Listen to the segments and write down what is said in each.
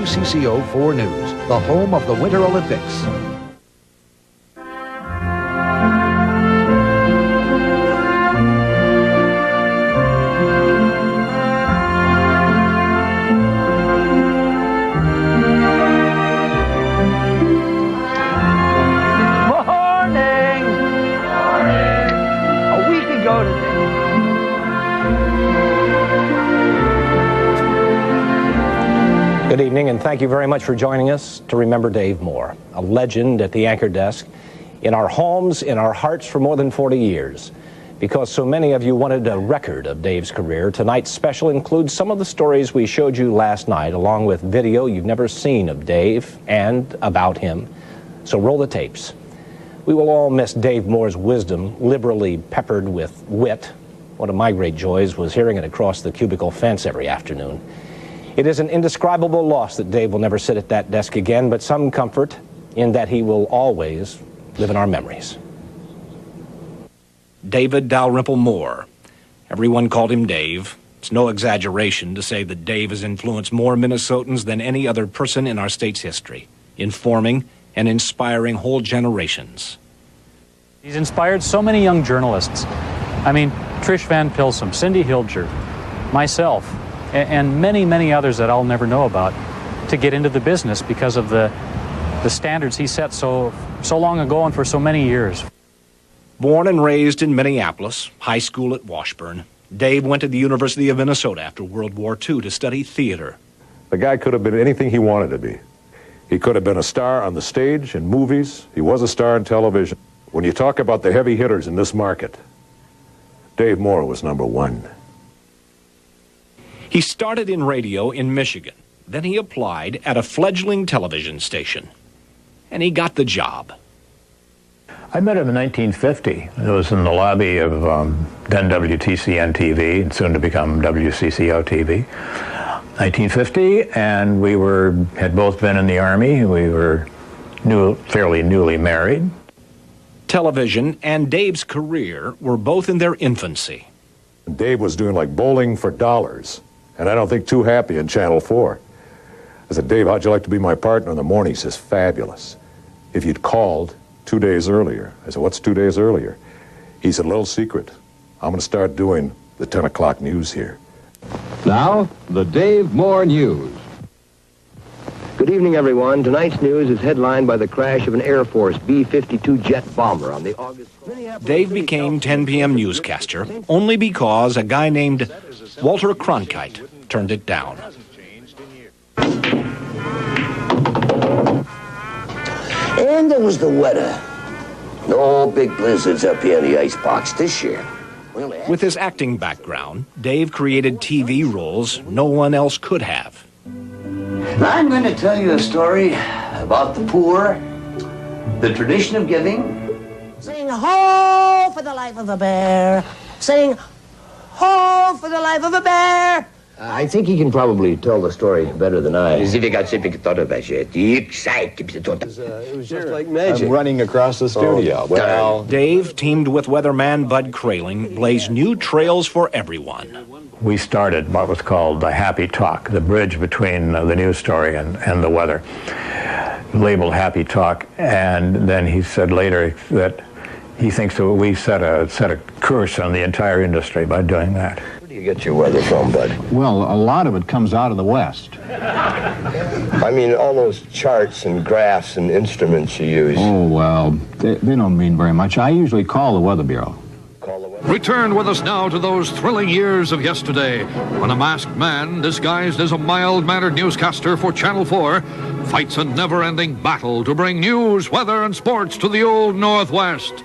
WCCO-4 News, the home of the Winter Olympics. Good evening, and thank you very much for joining us to remember Dave Moore, a legend at the anchor desk, in our homes, in our hearts for more than 40 years. Because so many of you wanted a record of Dave's career, tonight's special includes some of the stories we showed you last night, along with video you've never seen of Dave and about him. So roll the tapes. We will all miss Dave Moore's wisdom, liberally peppered with wit. One of my great joys was hearing it across the cubicle fence every afternoon. It is an indescribable loss that Dave will never sit at that desk again, but some comfort in that he will always live in our memories. David Dalrymple Moore. Everyone called him Dave. It's no exaggeration to say that Dave has influenced more Minnesotans than any other person in our state's history, informing and inspiring whole generations. He's inspired so many young journalists. I mean, Trish Van Pilsum, Cindy Hilger, myself, and many, many others that I'll never know about, to get into the business because of the standards he set so long ago and for so many years. Born and raised in Minneapolis, high school at Washburn, Dave went to the University of Minnesota after World War II to study theater. The guy could have been anything he wanted to be. He could have been a star on the stage, in movies. He was a star in television. When you talk about the heavy hitters in this market, Dave Moore was number one. He started in radio in Michigan. Then he applied at a fledgling television station. And he got the job. I met him in 1950. It was in the lobby of then WTCN-TV, and soon to become WCCO-TV. 1950, and we had both been in the Army. We were fairly newly married. Television and Dave's career were both in their infancy. Dave was doing like bowling for dollars, and I don't think too happy in Channel 4. I said, Dave, how'd you like to be my partner in the morning? He says, fabulous. If you'd called 2 days earlier. I said, what's 2 days earlier? He said, little secret. I'm going to start doing the 10 o'clock news here. Now, the Dave Moore News. Good evening, everyone. Tonight's news is headlined by the crash of an Air Force B-52 jet bomber on the August... Dave became 10 p.m. newscaster only because a guy named Walter Cronkite turned it down. And there was the weather. No big blizzards up here in the icebox this year. With his acting background, Dave created TV roles no one else could have. Now, I'm going to tell you a story about the poor, the tradition of giving. Sing ho for the life of a bear. Sing ho for the life of a bear. I think he can probably tell the story better than I. It was just like magic. I'm running across the studio. Well, Dave, teamed with weatherman Bud Kraling, blazed new trails for everyone. We started what was called the Happy Talk, the bridge between the news story and the weather, labeled Happy Talk. And then he said later that he thinks that we set a curse on the entire industry by doing that. Where do you get your weather from, Bud? well, a lot of it comes out of the West. I mean, all those charts and graphs and instruments you use. Oh, well, they don't mean very much. I usually call the Weather Bureau. Return with us now to those thrilling years of yesterday, when a masked man, disguised as a mild-mannered newscaster for Channel 4, fights a never-ending battle to bring news, weather, and sports to the old Northwest.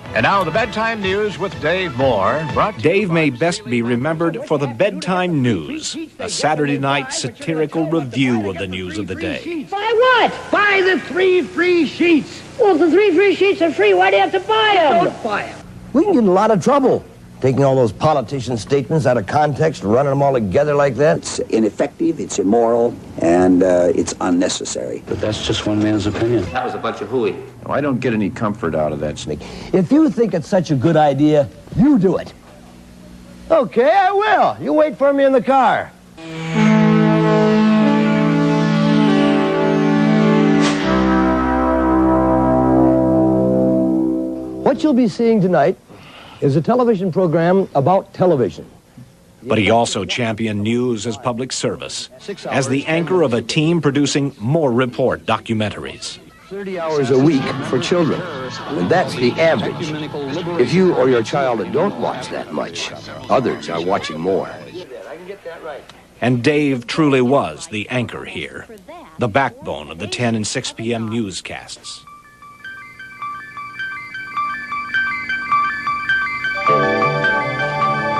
And now the bedtime news with Dave Moore. Dave may best be remembered for the Bedtime News, a Saturday night satirical review of the news of the day. Buy what? Buy the 3 free sheets. Well, if the 3 free sheets are free, why do you have to buy them? Don't buy them. We can get in a lot of trouble taking all those politician statements out of context and running them all together like that. It's ineffective, it's immoral, and it's unnecessary. But that's just one man's opinion. That was a bunch of hooey. I don't get any comfort out of that, Sneak. If you think it's such a good idea, you do it. Okay, I will. You wait for me in the car. you'll be seeing tonight is a television program about television. But he also championed news as public service, as the anchor of a team producing more report documentaries. 30 hours a week for children, and that's the average. If you or your child don't watch that much, others are watching more. And Dave truly was the anchor here, the backbone of the 10 and 6 p.m. newscasts.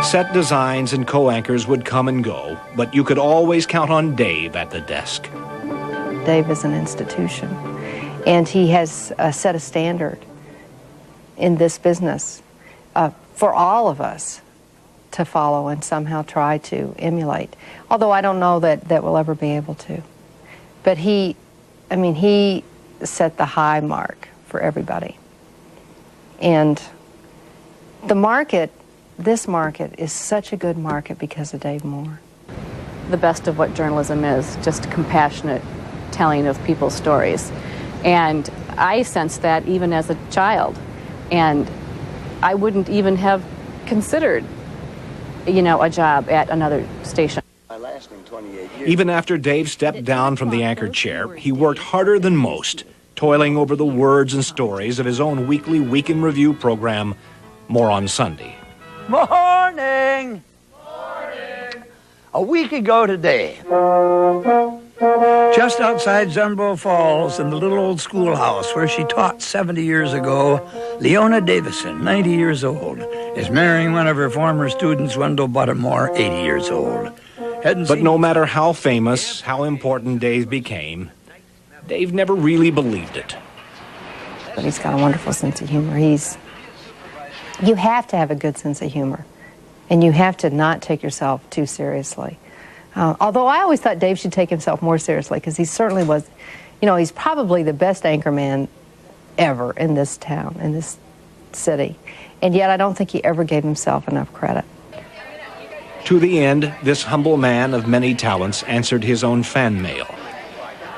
Set designs and co-anchors would come and go, but you could always count on Dave at the desk. Dave is an institution, and he has set a standard in this business for all of us to follow and somehow try to emulate. Although I don't know that we'll ever be able to. But he set the high mark for everybody. And the market, this market, is such a good market because of Dave Moore. The best of what journalism is, just compassionate telling of people's stories. And I sensed that even as a child. And I wouldn't even have considered, a job at another station. Even after Dave stepped down from the anchor chair, he worked harder than most, toiling over the words and stories of his own weekly Week in Review program, More on Sunday. Morning! Morning! A week ago today, just outside Zunbo Falls in the little old schoolhouse where she taught 70 years ago, Leona Davison, 90 years old, is marrying one of her former students, Wendell Buttermore, 80 years old. But no matter how famous, how important Dave became, Dave never really believed it. But he's got a wonderful sense of humor. You have to have a good sense of humor, and you have to not take yourself too seriously. Although I always thought Dave should take himself more seriously, because he certainly was, he's probably the best anchorman ever in this town, in this city. And yet I don't think he ever gave himself enough credit. To the end, this humble man of many talents answered his own fan mail.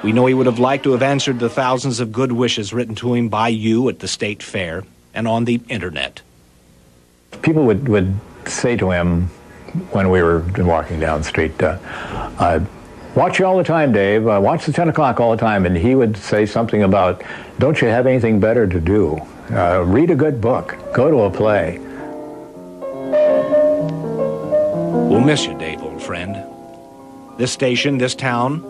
We know he would have liked to have answered the thousands of good wishes written to him by you at the state fair and on the internet. People would say to him when we were walking down the street, watch you all the time, Dave, watch the 10 o'clock all the time, and he would say something about, don't you have anything better to do? Read a good book, go to a play. We'll miss you, Dave, old friend. This station, this town,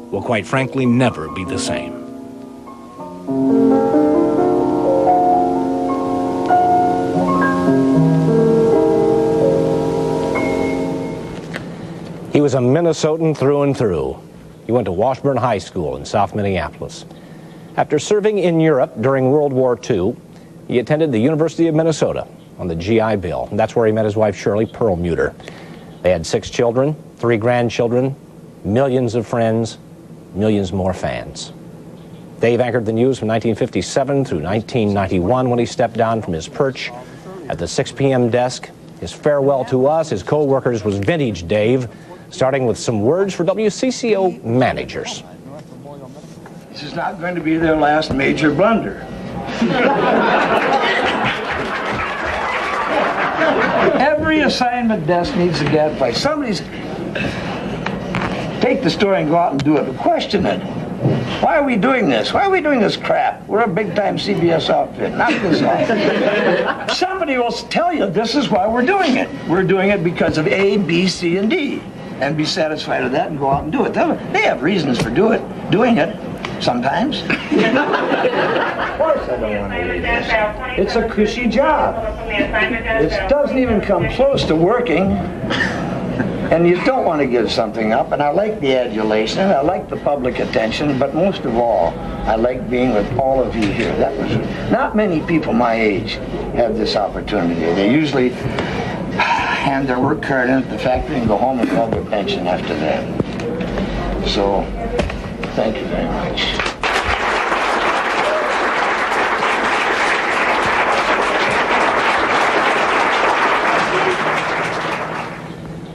will quite frankly never be the same. He was a Minnesotan through and through. He went to Washburn High School in South Minneapolis. After serving in Europe during World War II, he attended the University of Minnesota on the GI Bill, and that's where he met his wife, Shirley Perlmutter. They had 6 children, 3 grandchildren, millions of friends, millions more fans. Dave anchored the news from 1957 through 1991 when he stepped down from his perch at the 6 p.m. desk. His farewell to us, his co-workers, was vintage Dave, starting with some words for WCCO managers. This is not going to be their last major blunder. Every assignment desk needs a gadfly. Somebody's take the story and go out and do it, but question it. Why are we doing this? Why are we doing this crap? We're a big-time CBS outfit. Knock this off. Somebody will tell you this is why we're doing it. We're doing it because of A, B, C, and D. And be satisfied with that and go out and do it. They have reasons for doing it. Sometimes. Of course I don't want to do this. It's a cushy job. It doesn't even come close to working. And you don't want to give something up. And I like the adulation, I like the public attention, but most of all, I like being with all of you here. Not many people my age have this opportunity. They usually hand their work card in at the factory and go home and grab their pension after that. So, thank you very much.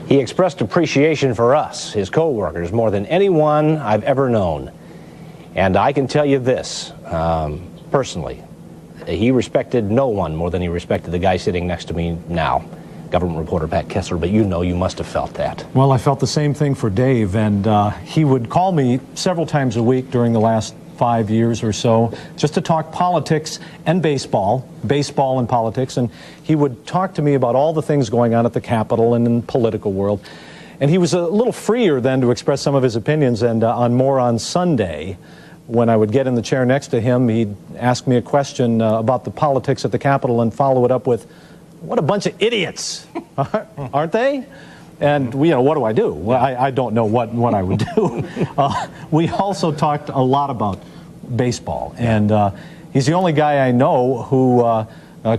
He expressed appreciation for us, his co-workers, more than anyone I've ever known. And I can tell you this, personally, he respected no one more than he respected the guy sitting next to me now, government reporter Pat Kessler, but you know you must have felt that. Well, I felt the same thing for Dave, and he would call me several times a week during the last 5 years or so just to talk politics and baseball and politics, and he would talk to me about all the things going on at the Capitol and in the political world. And he was a little freer then to express some of his opinions, and on Sunday, when I would get in the chair next to him, he'd ask me a question about the politics at the Capitol and follow it up with, "What a bunch of idiots, aren't they?" And, you know, what do I do? Well, I don't know what I would do. We also talked a lot about baseball, and he's the only guy I know who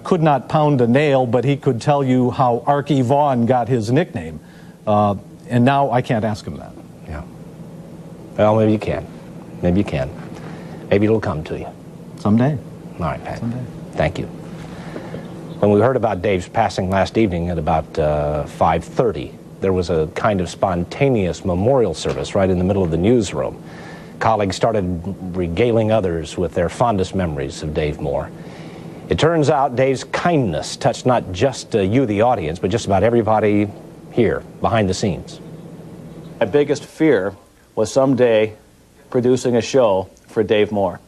could not pound a nail, but he could tell you how Archie Vaughan got his nickname. And now I can't ask him that. Yeah. Well, maybe you can. Maybe you can. Maybe it'll come to you. Someday. All right, Pat. Someday. Thank you. When we heard about Dave's passing last evening at about 5:30, there was a kind of spontaneous memorial service right in the middle of the newsroom. Colleagues started regaling others with their fondest memories of Dave Moore. It turns out Dave's kindness touched not just you, the audience, but just about everybody here, behind the scenes. My biggest fear was someday producing a show for Dave Moore.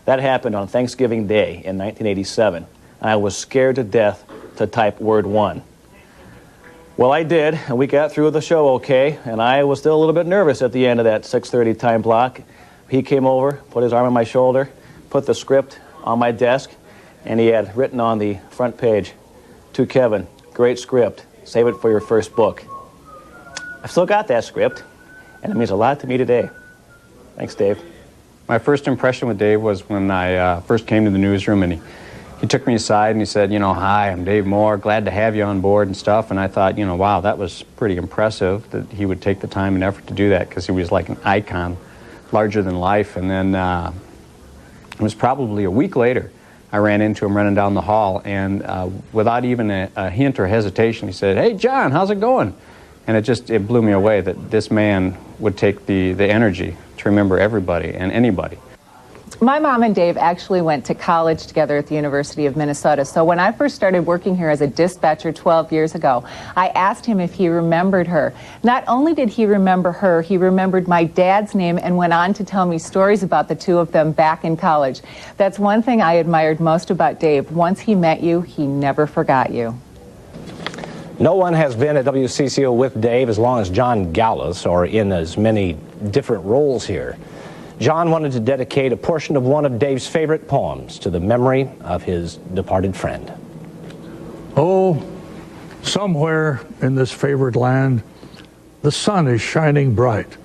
That happened on Thanksgiving Day in 1987. And I was scared to death to type word 1. Well, I did, and we got through the show okay, and I was still a little bit nervous at the end of that 6:30 time block. He came over, put his arm on my shoulder, put the script on my desk, and he had written on the front page, "To Kevin, great script, save it for your first book." I've still got that script, and it means a lot to me today. Thanks, Dave. My first impression with Dave was when I first came to the newsroom, and he took me aside and he said, you know, "Hi, I'm Dave Moore, glad to have you on board," and stuff. And I thought, you know, wow, that was pretty impressive that he would take the time and effort to do that, because he was like an icon, larger than life. And then it was probably a week later, I ran into him running down the hall, and without even a hint or hesitation, he said, "Hey, John, how's it going?" And it blew me away that this man would take the energy to remember everybody and anybody. My mom and Dave actually went to college together at the University of Minnesota. So when I first started working here as a dispatcher 12 years ago, I asked him if he remembered her. Not only did he remember her, he remembered my dad's name and went on to tell me stories about the two of them back in college. That's one thing I admired most about Dave. Once he met you, he never forgot you. No one has been at WCCO with Dave as long as John Gallus, or in as many different roles here. John wanted to dedicate a portion of one of Dave's favorite poems to the memory of his departed friend. Oh, somewhere in this favored land, the sun is shining bright,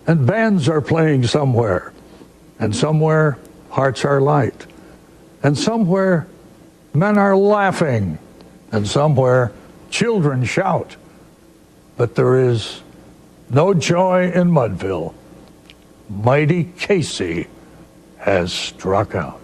and bands are playing somewhere, and somewhere hearts are light, and somewhere men are laughing, and somewhere children shout. But there is no joy in Mudville. Mighty Casey has struck out.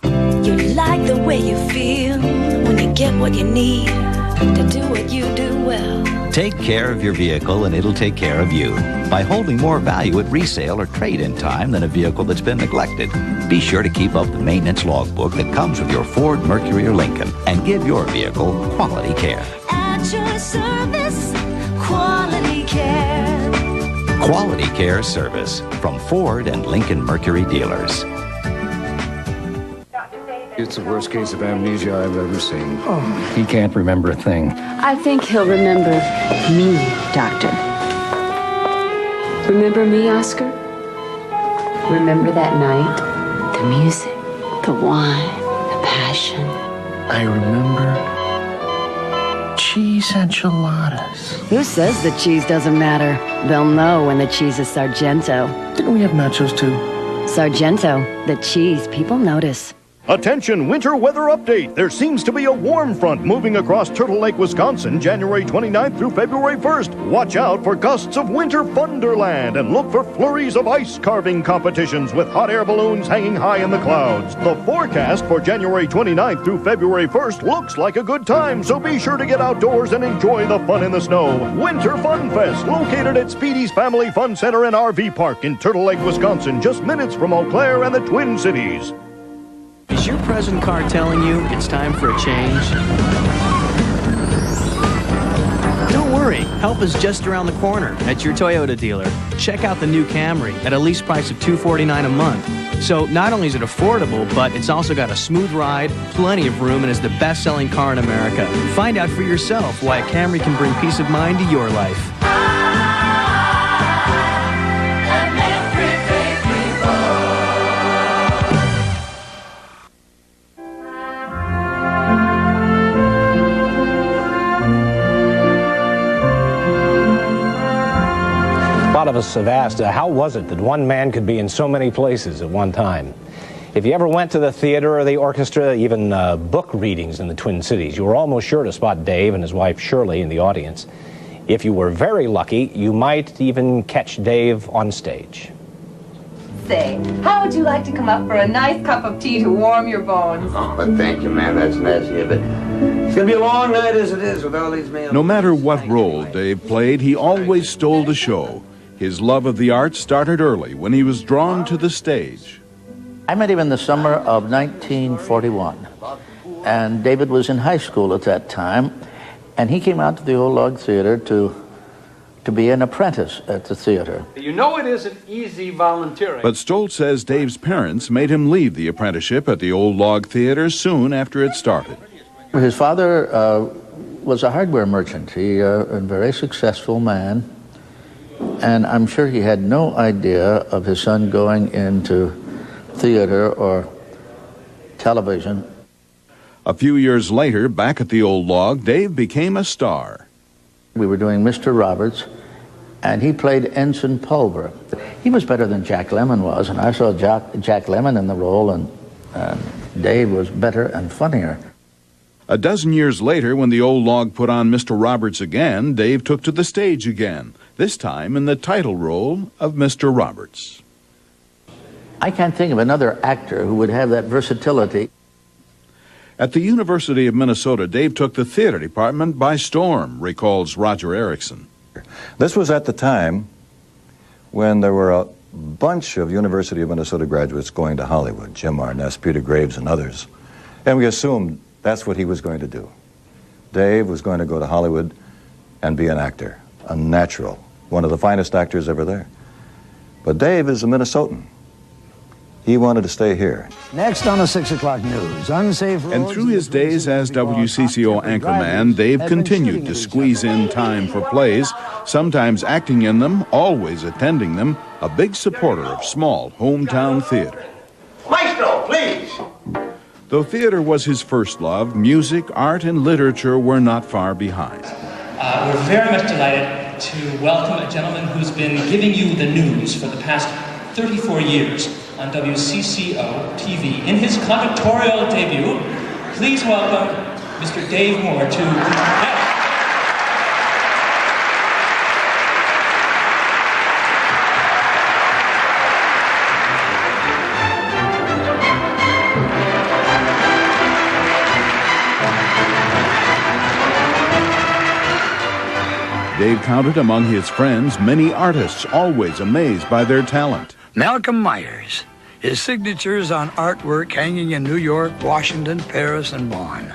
You like the way you feel when you get what you need to do what you do well. Take care of your vehicle and it'll take care of you by holding more value at resale or trade-in time than a vehicle that's been neglected. Be sure to keep up the maintenance logbook that comes with your Ford, Mercury, or Lincoln and give your vehicle quality care. At your service, quality care. Quality Care Service from Ford and Lincoln Mercury dealers. It's the worst case of amnesia I've ever seen. Oh, he can't remember a thing. I think he'll remember me, Doctor. Remember me, Oscar? Remember that night? The music, the wine, the passion. I remember cheese enchiladas. Who says the cheese doesn't matter? They'll know when the cheese is Sargento. Didn't we have nachos too? Sargento, the cheese people notice. Attention, winter weather update. There seems to be a warm front moving across Turtle Lake, Wisconsin, January 29th through February 1st. Watch out for gusts of winter thunderland and look for flurries of ice carving competitions with hot air balloons hanging high in the clouds. The forecast for January 29th through February 1st looks like a good time, so be sure to get outdoors and enjoy the fun in the snow. Winter Fun Fest, located at Speedy's Family Fun Center and RV Park in Turtle Lake, Wisconsin, just minutes from Eau Claire and the Twin Cities. Is your present car telling you it's time for a change? Don't worry, help is just around the corner at your Toyota dealer. Check out the new Camry at a lease price of $249 a month. So not only is it affordable, but it's also got a smooth ride, plenty of room, and is the best-selling car in America. Find out for yourself why a Camry can bring peace of mind to your life. A lot of us have asked, how was it that one man could be in so many places at one time? If you ever went to the theater or the orchestra, even book readings in the Twin Cities, you were almost sure to spot Dave and his wife Shirley in the audience. If you were very lucky, you might even catch Dave on stage. Say, how would you like to come up for a nice cup of tea to warm your bones? Oh, but thank you, ma'am. That's nice of you, but it's going to be a long night as it is with all these males. No matter what role Dave played, he always stole the show. His love of the arts started early when he was drawn to the stage. I met him in the summer of 1941, and David was in high school at that time, and he came out to the Old Log Theater to be an apprentice at the theater. You know it isn't easy volunteering. But Stoltz says Dave's parents made him leave the apprenticeship at the Old Log Theater soon after it started. His father was a hardware merchant. He a very successful man. And I'm sure he had no idea of his son going into theater or television. A few years later, back at the Old Log, Dave became a star. We were doing Mr. Roberts, and he played Ensign Pulver. He was better than Jack Lemmon was, and I saw Jack Lemmon in the role, and Dave was better and funnier. A dozen years later, when the Old Log put on Mr. Roberts again, Dave took to the stage again, this time in the title role of Mr. Roberts. I can't think of another actor who would have that versatility. At the University of Minnesota, Dave took the theater department by storm, recalls Roger Erickson. This was at the time when there were a bunch of University of Minnesota graduates going to Hollywood, Jim Arness, Peter Graves, and others. And we assumed that's what he was going to do. Dave was going to go to Hollywood and be an actor, a natural, one of the finest actors ever there. But Dave is a Minnesotan. He wanted to stay here. Next on the 6 o'clock news, unsafe roads. And through his days as WCCO anchorman, Dave continued to squeeze in time for plays, sometimes acting in them, always attending them, a big supporter of small hometown theater. Maestro, please! Though theater was his first love, music, art, and literature were not far behind. We're very much delighted to welcome a gentleman who's been giving you the news for the past 34 years on WCCO-TV. In his conductorial debut, please welcome Mr. Dave Moore to... Dave counted among his friends many artists always amazed by their talent. Malcolm Myers. His signatures on artwork hanging in New York, Washington, Paris, and Bonn.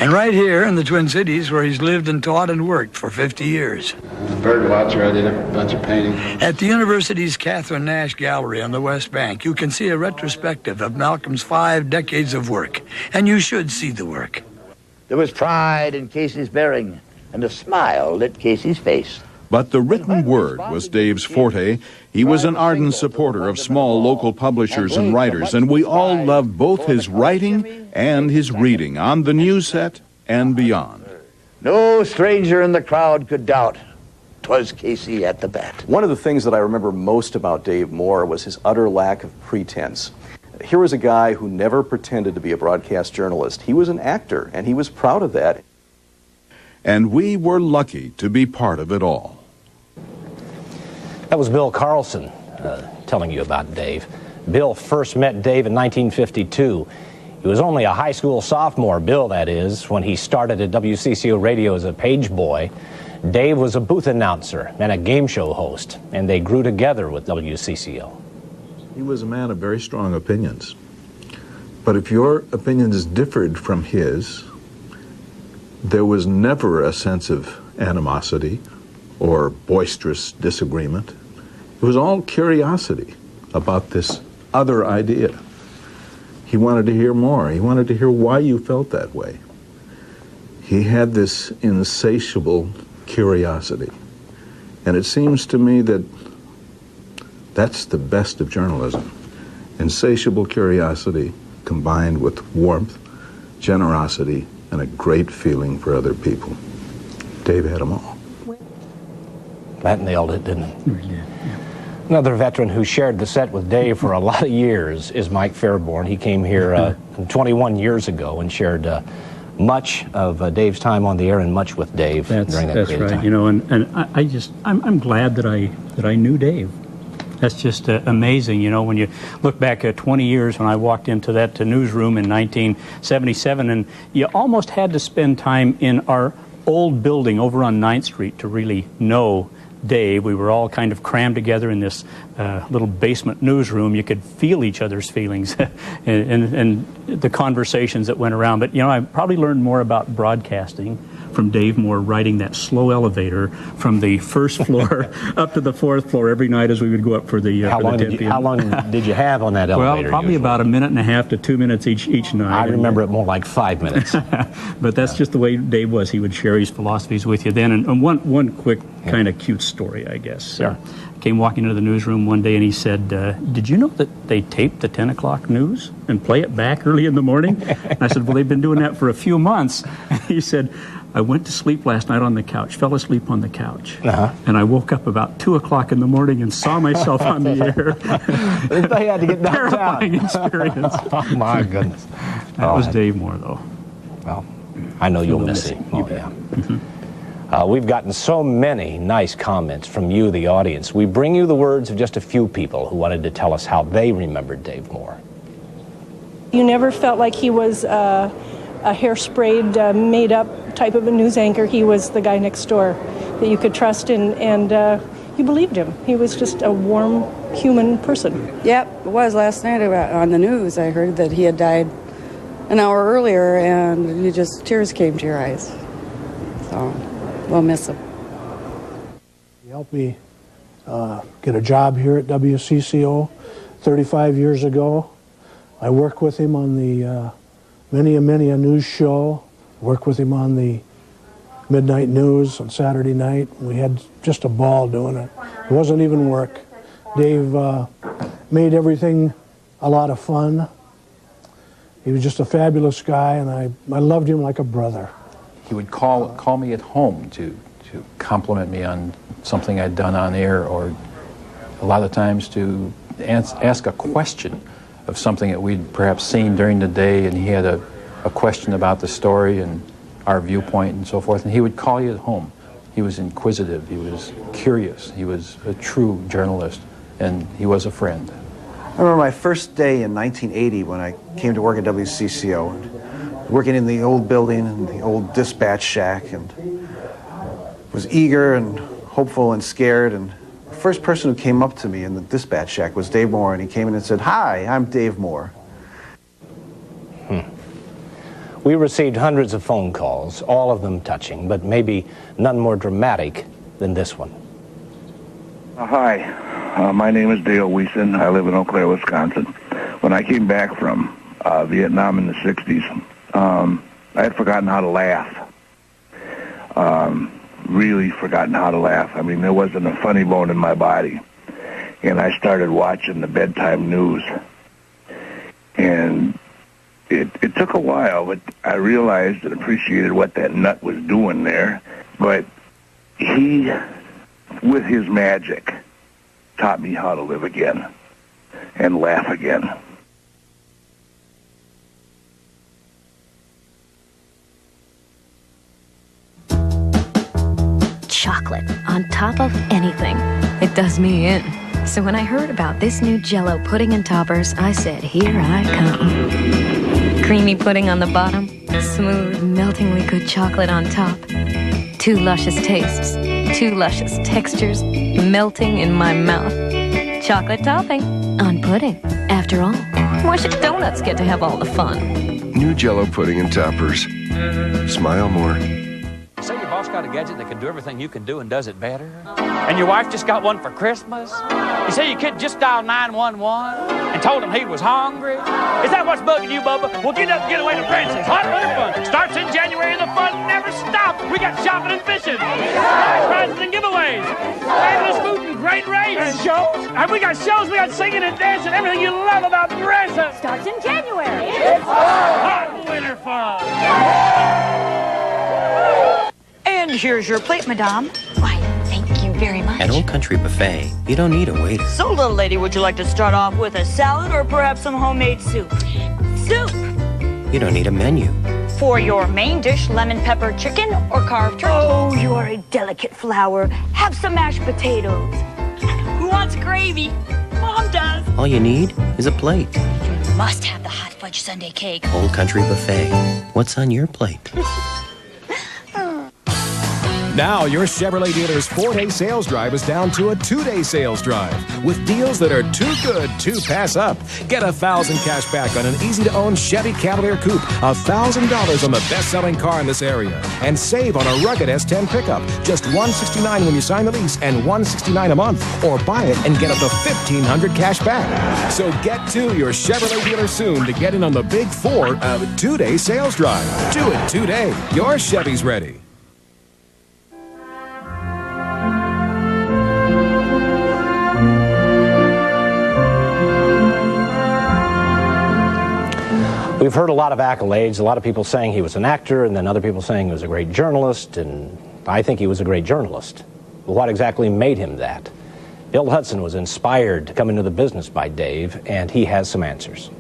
And right here in the Twin Cities where he's lived and taught and worked for 50 years. Birdwatcher, I did a bunch of painting. At the university's Catherine Nash Gallery on the West Bank, you can see a retrospective of Malcolm's 5 decades of work. And you should see the work. There was pride in Casey's bearing, and a smile lit Casey's face. But the written word was Dave's forte. He was an ardent supporter of small local publishers and writers, and we all loved both his writing and his reading on the news set and beyond. No stranger in the crowd could doubt 'twas Casey at the bat. One of the things that I remember most about Dave Moore was his utter lack of pretense. here was a guy who never pretended to be a broadcast journalist. He was an actor, and he was proud of that. And we were lucky to be part of it all. That was Bill Carlson telling you about Dave. Bill first met Dave in 1952. He was only a high school sophomore, Bill that is, when he started at WCCO Radio as a page boy. Dave was a booth announcer and a game show host, and they grew together with WCCO. He was a man of very strong opinions. But if your opinions differed from his, there was never a sense of animosity or boisterous disagreement. It was all curiosity about this other idea. He wanted to hear more. He wanted to hear why you felt that way. He had this insatiable curiosity. And it seems to me that that's the best of journalism. Insatiable curiosity combined with warmth, generosity, and a great feeling for other people. Dave had them all. That nailed it, didn't it? Really did, yeah. Another veteran who shared the set with Dave for a lot of years is Mike Fairborn. He came here 21 years ago and shared much of Dave's time on the air and much with Dave during that That's period of right. time. You know, and I'm glad that I knew Dave. That's just amazing. You know, when you look back at 20 years when I walked into that newsroom in 1977, and you almost had to spend time in our old building over on 9th Street to really know Dave. We were all kind of crammed together in this little basement newsroom. You could feel each other's feelings and the conversations that went around. But, you know, I probably learned more about broadcasting from Dave Moore riding that slow elevator from the first floor up to the 4th floor every night as we would go up for the How long did you have on that elevator? Well, probably about a minute and a half to 2 minutes each night. I remember it more like 5 minutes. But that's just the way Dave was. He would share his philosophies with you then. And one quick kind of cute story, I guess. Sure. Came walking into the newsroom one day and he said, did you know that they tape the 10 o'clock news and play it back early in the morning? And I said, well, they've been doing that for a few months. And he said, I went to sleep last night on the couch, fell asleep on the couch, and I woke up about 2 o'clock in the morning and saw myself on the air. They had to get downtown. Terrifying experience. Oh, my goodness. That was Dave Moore, though. Well, I know you'll miss him. Oh, yeah. We've gotten so many nice comments from you, the audience. We bring you the words of just a few people who wanted to tell us how they remembered Dave Moore. You never felt like he was a hairsprayed, made-up type of a news anchor. He was the guy next door that you could trust, and you believed him. He was just a warm, human person. Yep, it was last night on the news. I heard that he had died an hour earlier, and tears came to your eyes. So we'll miss him. He helped me get a job here at WCCO 35 years ago. I worked with him on the many a news show. Worked with him on the midnight news on Saturday night. We had just a ball doing it. It wasn't even work. Dave made everything a lot of fun. He was just a fabulous guy, and I loved him like a brother. He would call me at home to compliment me on something I'd done on air, or a lot of times to ask a question of something that we'd perhaps seen during the day, and he had a question about the story and our viewpoint and so forth, and he would call you at home. He was inquisitive, he was curious, he was a true journalist, and he was a friend. I remember my first day in 1980 when I came to work at WCCO, working in the old building, in the old dispatch shack, and was eager and hopeful and scared, and the first person who came up to me in the dispatch shack was Dave Moore, and he came in and said, "Hi, I'm Dave Moore." We received hundreds of phone calls, all of them touching, but maybe none more dramatic than this one. Hi, my name is Dale Wiesen. I live in Eau Claire, Wisconsin. When I came back from Vietnam in the 60s, I had forgotten how to laugh. Really forgotten how to laugh. I mean, there wasn't a funny bone in my body. And I started watching the bedtime news. And it took a while, but I realized and appreciated what that nut was doing there. But he, with his magic, taught me how to live again and laugh again. chocolate on top of anything. It does me in. So when I heard about this new Jell-O pudding and toppers, I said, here I come. Creamy pudding on the bottom, smooth, meltingly good chocolate on top. 2 luscious tastes, 2 luscious textures, melting in my mouth. Chocolate topping on pudding. After all, why should donuts get to have all the fun? New Jell-O pudding and toppers. Smile more. Say your boss got a gadget that can do everything you can do and does it better? And your wife just got one for Christmas? You say your kid just dialed 911 and told him he was hungry? Is that what's bugging you, Bubba? Well, get up and get away to Branson. Hot Runner Fun starts in January and the fun never stops. We got shopping and fishing, prize prizes and giveaways, fabulous food and great rates. And shows? And we got shows, we got singing and dancing, everything you love about Branson. Starts in January. It's hot winter fun. And here's your plate, madame. Why, thank you very much. At Old Country Buffet, you don't need a waiter. So, little lady, would you like to start off with a salad or perhaps some homemade soup? Soup! You don't need a menu. For your main dish, lemon pepper chicken or carved turkey. Oh, you are a delicate flower. Have some mashed potatoes. Who wants gravy? Mom does. All you need is a plate. You must have the hot fudge sundae cake. Old Country Buffet. What's on your plate? Now your Chevrolet dealer's 4-day sales drive is down to a 2-day sales drive with deals that are too good to pass up. Get $1,000 cash back on an easy-to-own Chevy Cavalier Coupe, $1,000 on the best-selling car in this area, and save on a rugged S10 pickup. Just $169 when you sign the lease and $169 a month, or buy it and get up to $1,500 cash back. So get to your Chevrolet dealer soon to get in on the big 2-day sales drive. Do it today. Your Chevy's ready. We've heard a lot of accolades, a lot of people saying he was an actor, and then other people saying he was a great journalist, and I think he was a great journalist. But what exactly made him that? Bill Hudson was inspired to come into the business by Dave, and he has some answers.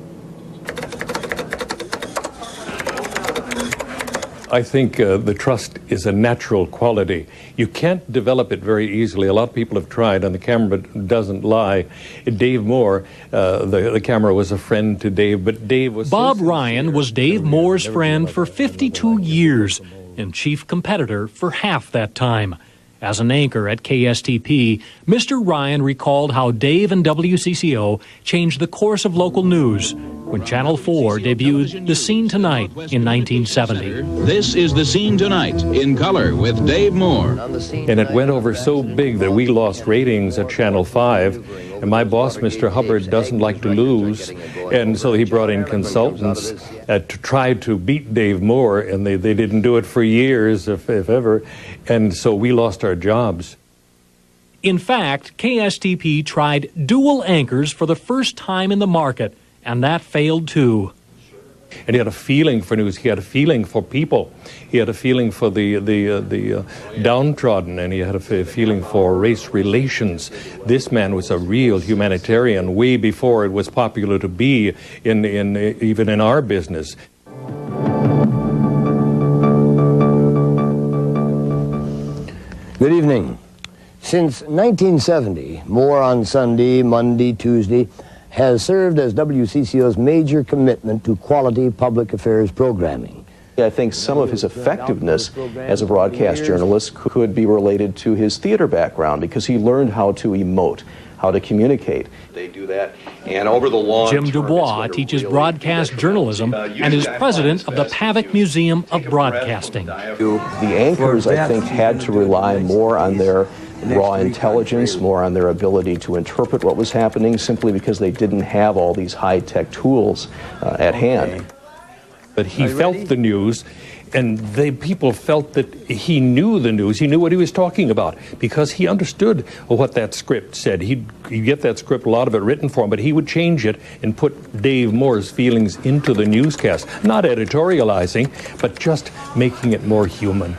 I think the trust is a natural quality. You can't develop it very easily. A lot of people have tried, and the camera doesn't lie. Dave Moore, the camera was a friend to Dave, but Dave was... Bob Ryan was Dave Moore's friend for 52 years and chief competitor for half that time. As an anchor at KSTP, Mr. Ryan recalled how Dave and WCCO changed the course of local news when Channel 4 debuted The Scene Tonight in 1970. This is The Scene Tonight in color with Dave Moore. And it went over so big that we lost ratings at Channel 5. And my boss, Mr. Hubbard, doesn't like to lose. And so he brought in consultants to try to beat Dave Moore. And they didn't do it for years, if ever. And so we lost our jobs. In fact, KSTP tried dual anchors for the first time in the market. And that failed too. And he had a feeling for news. He had a feeling for people. He had a feeling for the downtrodden, and he had a feeling for race relations. This man was a real humanitarian way before it was popular to be even in our business. Good evening. Since 1970, More on Sunday, Monday, Tuesday, has served as WCCO's major commitment to quality public affairs programming. I think some of his effectiveness as a broadcast journalist could be related to his theater background, because he learned how to emote, how to communicate. They do that, and over the long Jim Dubois teaches broadcast journalism and is president of the Pavic Museum of Broadcasting. The anchors, I think, had to rely more on their raw intelligence, more on their ability to interpret what was happening, simply because they didn't have all these high-tech tools at hand. But he felt the news, and people felt that he knew the news. He knew what he was talking about because he understood what that script said. He'd get that script, a lot of it written for him, but he would change it and put Dave Moore's feelings into the newscast. Not editorializing, but just making it more human.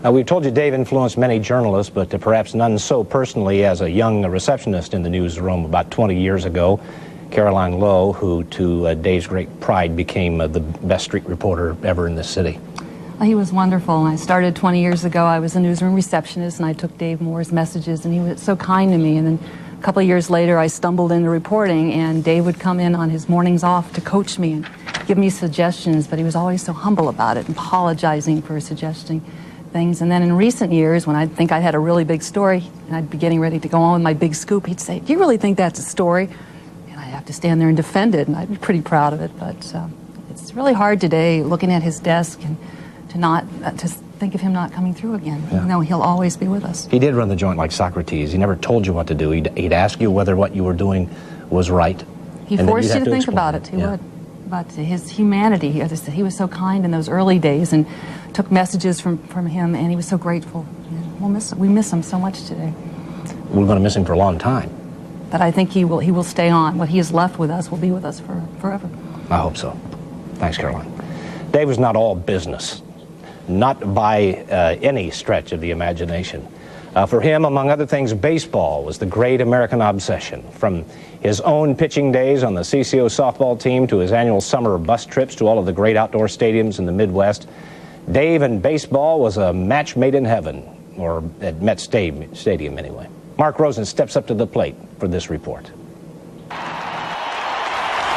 Now, we've told you Dave influenced many journalists, but perhaps none so personally as a young receptionist in the newsroom about 20 years ago. Caroline Lowe, who, to Dave's great pride, became the best street reporter ever in this city. He was wonderful. I started 20 years ago. I was a newsroom receptionist, and I took Dave Moore's messages, and he was so kind to me. And then a couple of years later, I stumbled into reporting, and Dave would come in on his mornings off to coach me and give me suggestions, but he was always so humble about it and apologizing for suggesting things. And then in recent years, when I'd think I had a really big story, and I'd be getting ready to go on with my big scoop, he'd say, "Do you really think that's a story?" And I'd have to stand there and defend it, and I'd be pretty proud of it. But it's really hard today, looking at his desk, and to think of him not coming through again, even though he'll always be with us. He did run the joint like Socrates. He never told you what to do. He'd ask you whether what you were doing was right. He forced you to think about it. He would. But his humanity, as I said, he was so kind in those early days, and took messages from him, and he was so grateful. And we miss him so much today. We're going to miss him for a long time. But I think he will stay on. What he has left with us will be with us forever. I hope so. Thanks, Caroline. Dave was not all business. Not by any stretch of the imagination. For him, among other things, baseball was the great American obsession. From his own pitching days on the CCO softball team to his annual summer bus trips to all of the great outdoor stadiums in the Midwest, Dave and baseball was a match made in heaven, or at Met Stadium anyway. Mark Rosen steps up to the plate for this report.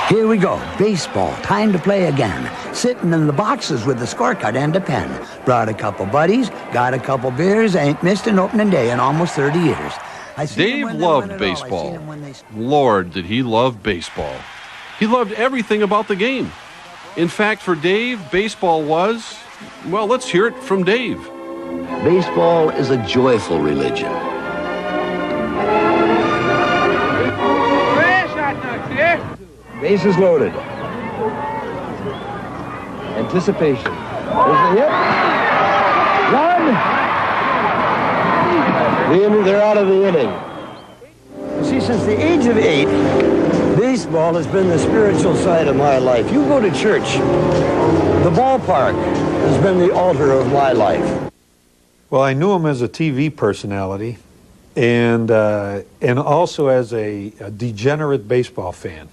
Here we go, baseball, time to play again. Sitting in the boxes with a scorecard and a pen. Brought a couple buddies, got a couple beers, ain't missed an opening day in almost 30 years. Dave loved baseball. Lord, did he love baseball. He loved everything about the game. In fact, for Dave, baseball was, well, let's hear it from Dave. Baseball is a joyful religion. Bases loaded. Anticipation. There's the hit. One. They're out of the inning. See, since the age of 8, baseball has been the spiritual side of my life. You go to church, the ballpark has been the altar of my life. Well, I knew him as a TV personality and also as a degenerate baseball fan.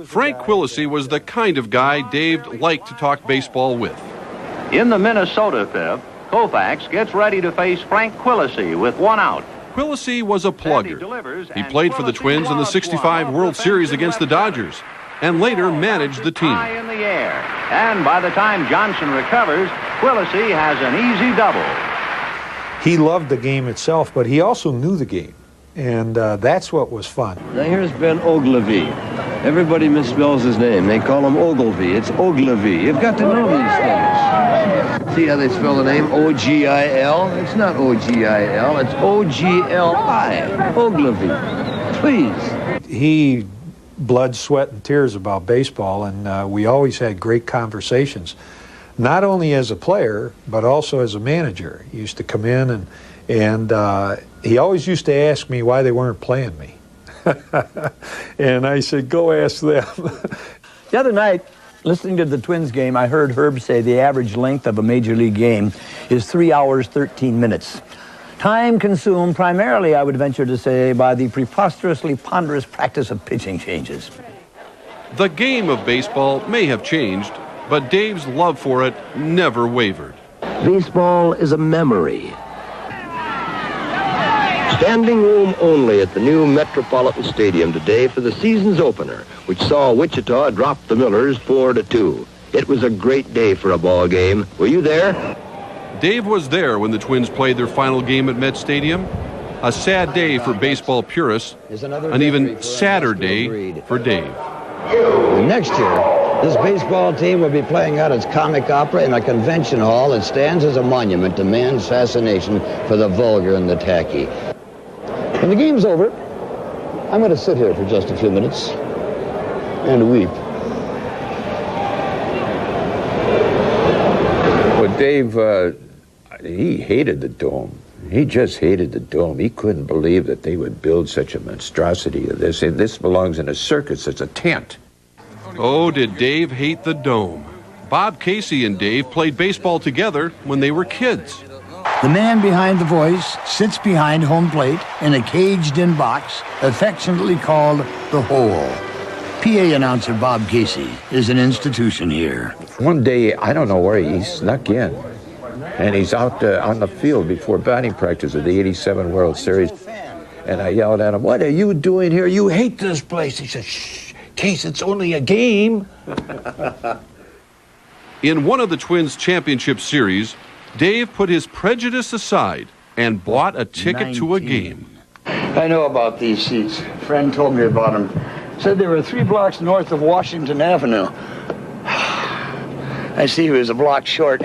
Frank Quillisi was the kind of guy Dave liked to talk baseball with. In the Minnesota fifth, Koufax gets ready to face Frank Quillisi with one out. Quillisi was a plugger. He played for the Twins in the '65 World Series against the Dodgers, and later managed the team. High in the air, and by the time Johnson recovers, Quillisi has an easy double. He loved the game itself, but he also knew the game, and that's what was fun. Now here's Ben Ogilvy. Everybody misspells his name. They call him Ogilvy. It's Ogilvy. You've got to know these things. See how they spell the name? O-G-I-L? It's not O-G-I-L. It's O-G-L-I. Ogilvy. Please. He blood, sweat, and tears about baseball, and we always had great conversations, not only as a player, but also as a manager. He used to come in, and he always used to ask me why they weren't playing me. And I said, go ask them. The other night, listening to the Twins game, I heard Herb say the average length of a major league game is 3 hours, 13 minutes. Time consumed primarily, I would venture to say, by the preposterously ponderous practice of pitching changes. The game of baseball may have changed, but Dave's love for it never wavered. Baseball is a memory. Standing room only at the new Metropolitan Stadium today for the season's opener, which saw Wichita drop the Millers 4-2. It was a great day for a ball game. Were you there? Dave was there when the Twins played their final game at Met Stadium. A sad day for baseball purists, an even sadder day for Dave. And next year, this baseball team will be playing out its comic opera in a convention hall that stands as a monument to man's fascination for the vulgar and the tacky. When the game's over, I'm going to sit here for just a few minutes and weep. Well, Dave, he hated the dome. He just hated the dome. He couldn't believe that they would build such a monstrosity of this. This belongs in a circus. It's a tent. Oh, did Dave hate the dome. Bob Casey and Dave played baseball together when they were kids. The man behind the voice sits behind home plate in a caged-in box, affectionately called the hole. PA announcer Bob Casey is an institution here. One day, I don't know where he snuck in, and he's out on the field before batting practice of the '87 World Series. And I yelled at him, "What are you doing here? You hate this place." He said, "Shh, Case, it's only a game." In one of the Twins' championship series, Dave put his prejudice aside and bought a ticket to a game. I know about these seats. A friend told me about them. Said they were 3 blocks north of Washington Avenue. I see he was a block short.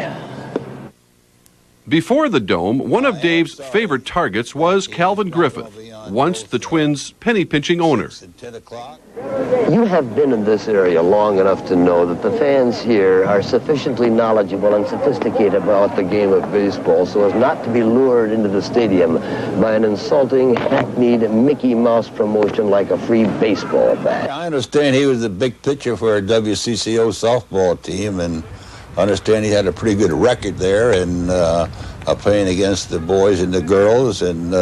Before the Dome, one of Dave's favorite targets was Calvin Griffith, once the Twins' penny-pinching owner. You have been in this area long enough to know that the fans here are sufficiently knowledgeable and sophisticated about the game of baseball so as not to be lured into the stadium by an insulting, hackneyed Mickey Mouse promotion like a free baseball bat. I understand he was the big pitcher for our WCCO softball team, and I understand he had a pretty good record there and playing against the boys and the girls, and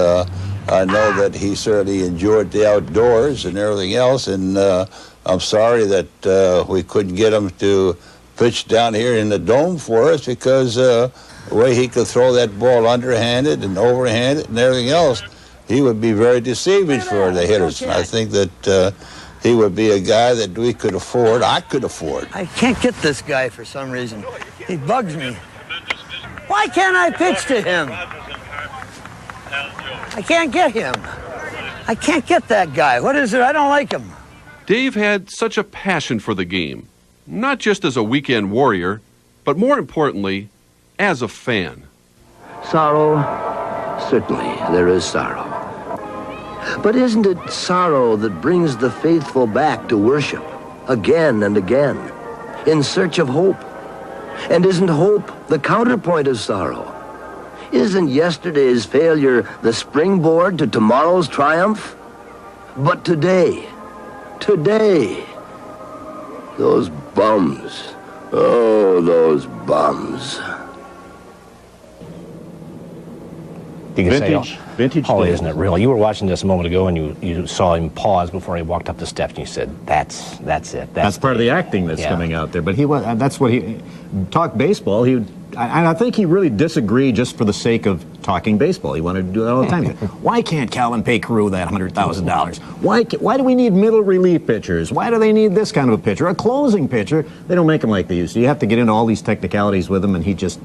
I know that he certainly enjoyed the outdoors and everything else, and I'm sorry that we couldn't get him to pitch down here in the Dome for us, because the way he could throw that ball underhanded and overhanded and everything else, he would be very deceiving for the hitters. And I think that he would be a guy that we could afford, I could afford. I can't get this guy for some reason. He bugs me. Why can't I pitch to him? I can't get him. I can't get that guy. What is it? I don't like him. Dave had such a passion for the game, not just as a weekend warrior, but more importantly, as a fan. Sorrow, certainly there is sorrow. But isn't it sorrow that brings the faithful back to worship again and again in search of hope? And isn't hope the counterpoint of sorrow? Isn't yesterday's failure the springboard to tomorrow's triumph? But today, those bums, oh, those bums. You can Vintage, say, vintage oh, Dave. isn't it real? You were watching this a moment ago, and you saw him pause before he walked up the steps, and you said, "That's it. That's part of the acting that's coming out there." But he was. That's what he talked baseball. And I think he really disagreed just for the sake of talking baseball. He wanted to do that all the time. Why can't Calvin pay Carew that $100,000? Why do we need middle relief pitchers? Why do they need this kind of a pitcher? A closing pitcher? They don't make them like they used to. You have to get into all these technicalities with him, and he just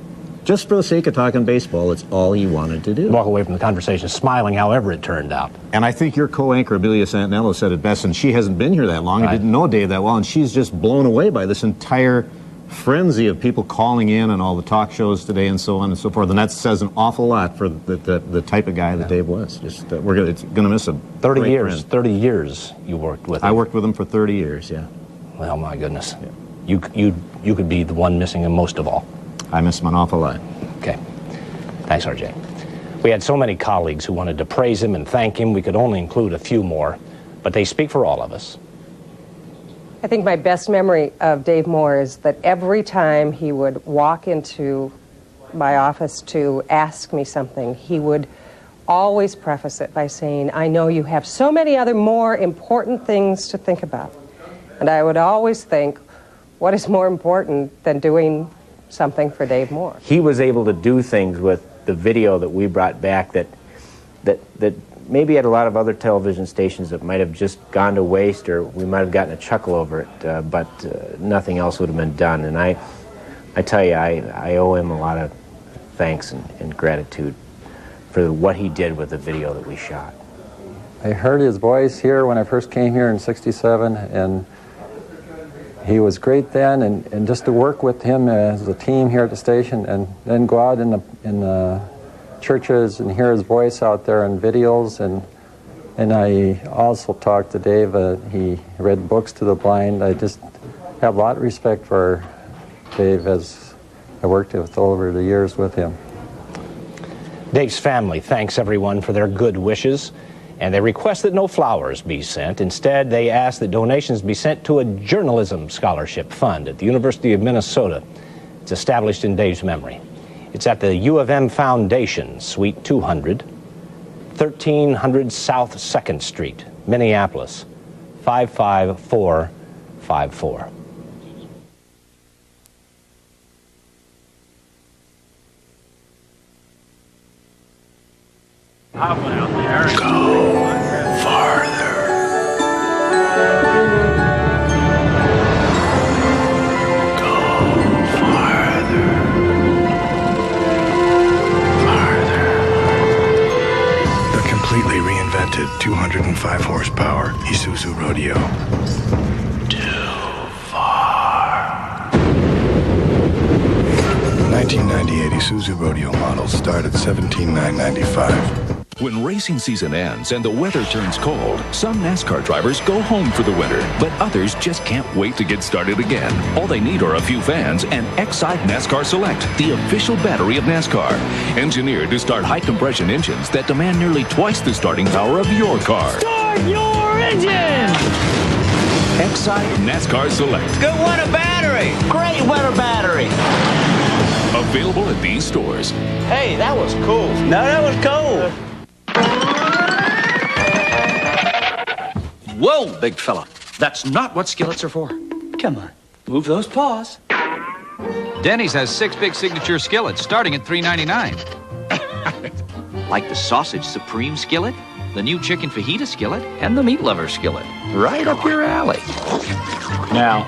for the sake of talking baseball, it's all he wanted to do. Walk away from the conversation smiling, however it turned out. And I think your co-anchor, Amelia Santinello, said it best, and she hasn't been here that long and didn't know Dave that well, and she's just blown away by this entire frenzy of people calling in and all the talk shows today and so on and so forth. And that says an awful lot for the type of guy that Dave was. Just it's going to miss him. 30 years. 30 years you worked with him. I worked with him for 30 years, yeah. Well, my goodness. Yeah. You could be the one missing him most of all. I miss him an awful lot. Okay. Thanks, RJ. We had so many colleagues who wanted to praise him and thank him. We could only include a few more, but they speak for all of us. I think my best memory of Dave Moore is that every time he would walk into my office to ask me something, he would always preface it by saying, "I know you have so many other more important things to think about." And I would always think, what is more important than doing something for Dave Moore? He was able to do things with the video that we brought back that maybe at a lot of other television stations that might have just gone to waste, or we might have gotten a chuckle over it, but nothing else would have been done. And I tell you, I owe him a lot of thanks and gratitude for what he did with the video that we shot. I heard his voice here when I first came here in '67, and he was great then, and just to work with him as a team here at the station, and then go out in the churches and hear his voice out there in videos, and I also talked to Dave. He read books to the blind. I just have a lot of respect for Dave as I worked with over the years with him. Dave's family thanks everyone for their good wishes, and they request that no flowers be sent. Instead, they ask that donations be sent to a journalism scholarship fund at the University of Minnesota. It's established in Dave's memory. It's at the U of M Foundation, Suite 200, 1300 South 2nd Street, Minneapolis, 55454. I went out there. Go farther. Go farther. Farther. The completely reinvented 205 horsepower Isuzu Rodeo. Too far. 1998 Isuzu Rodeo models start at $17,995. When racing season ends and the weather turns cold, some NASCAR drivers go home for the winter, but others just can't wait to get started again. All they need are a few fans and Excite NASCAR Select, the official battery of NASCAR. Engineered to start high-compression engines that demand nearly twice the starting power of your car. Start your engine! Excite NASCAR Select. Good winter battery! Great winter battery! Available at these stores. Hey, that was cool. No, that was cool. Whoa, big fella. That's not what skillets are for. Come on, move those paws. Denny's has 6 big signature skillets starting at $3.99. Like the sausage supreme skillet, the new chicken fajita skillet, and the meat lover skillet. Right up your alley. Now,